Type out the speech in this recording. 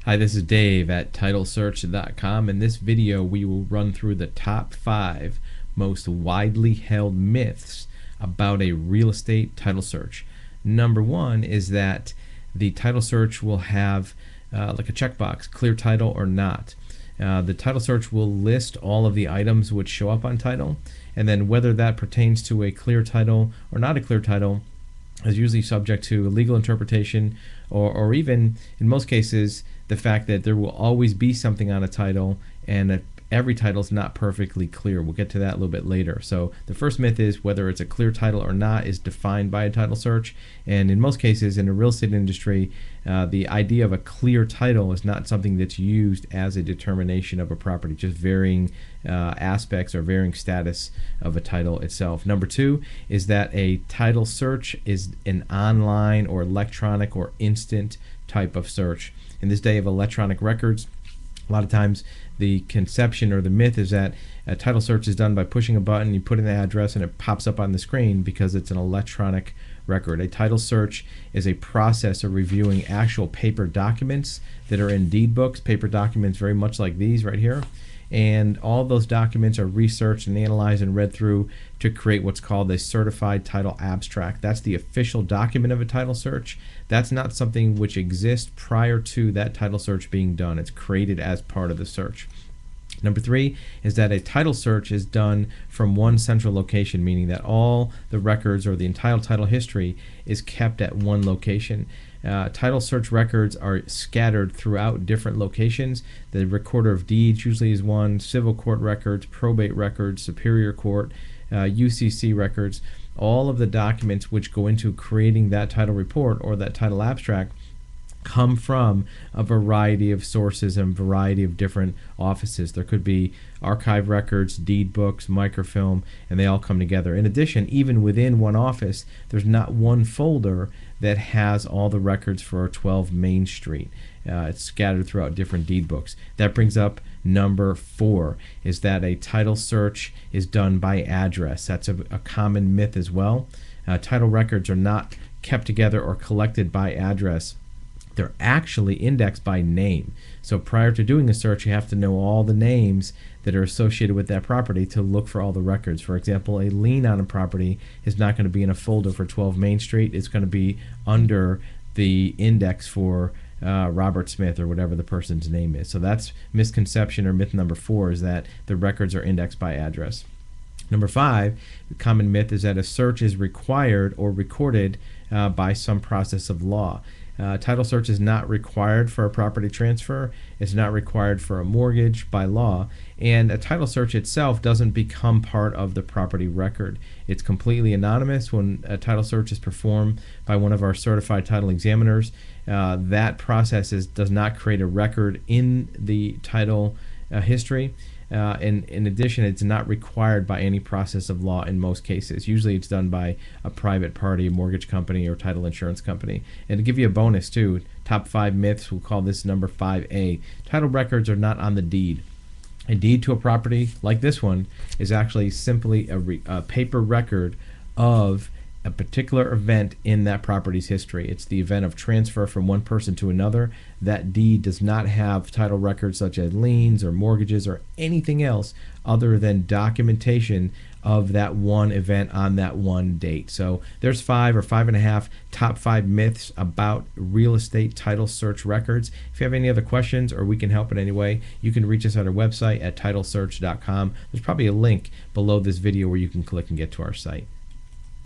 Hi, this is Dave at TitleSearch.com. In this video, we will run through the top 5 most widely held myths about a real estate title search. Number 1 is that the title search will have like a checkbox, clear title or not. The title search will list all of the items which show up on title, and then whether that pertains to a clear title or not a clear title is usually subject to legal interpretation or even, in most cases, the fact that there will always be something on a title and that every title is not perfectly clear. We'll get to that a little bit later. So the first myth is whether it's a clear title or not is defined by a title search. And in most cases in the real estate industry, the idea of a clear title is not something that's used as a determination of a property, just varying aspects or varying status of a title itself. Number 2 is that a title search is an online or electronic or instant type of search. In this day of electronic records, a lot of times the conception or the myth is that a title search is done by pushing a button, you put in the address, and it pops up on the screen because it's an electronic record. A title search is a process of reviewing actual paper documents that are in deed books, paper documents very much like these right here. And all those documents are researched and analyzed and read through to create what's called a certified title abstract. That's the official document of a title search. That's not something which exists prior to that title search being done. It's created as part of the search. Number 3 is that a title search is done from one central location, meaning that all the records or the entire title history is kept at one location. Title search records are scattered throughout different locations. The recorder of deeds usually is one, civil court records, probate records, superior court, UCC records. All of the documents which go into creating that title report or that title abstract come from a variety of sources and a variety of different offices. There could be archive records, deed books, microfilm, and they all come together. In addition, even within one office, there's not one folder that has all the records for 12 Main Street. It's scattered throughout different deed books. That brings up number 4, is that a title search is done by address. That's a common myth as well. Title records are not kept together or collected by address. They're actually indexed by name. So prior to doing a search, you have to know all the names that are associated with that property to look for all the records. For example, a lien on a property is not going to be in a folder for 12 Main Street. It's going to be under the index for Robert Smith or whatever the person's name is. So that's misconception or myth number 4, is that the records are indexed by address. Number 5, the common myth is that a search is required or recorded by some process of law. Title search is not required for a property transfer. It's not required for a mortgage by law. And a title search itself doesn't become part of the property record. It's completely anonymous. When a title search is performed by one of our certified title examiners, that process does not create a record in the title history. And in addition, it's not required by any process of law in most cases. Usually it's done by a private party, a mortgage company, or title insurance company. And to give you a bonus too, top 5 myths, we'll call this number 5A. Title records are not on the deed. A deed to a property like this one is actually simply a paper record of a particular event in that property's history. It's the event of transfer from one person to another. That deed does not have title records such as liens or mortgages or anything else other than documentation of that one event on that one date. So there's 5 or 5.5 top 5 myths about real estate title search records. If you have any other questions or we can help in any way, you can reach us at our website at TitleSearch.com. There's probably a link below this video where you can click and get to our site.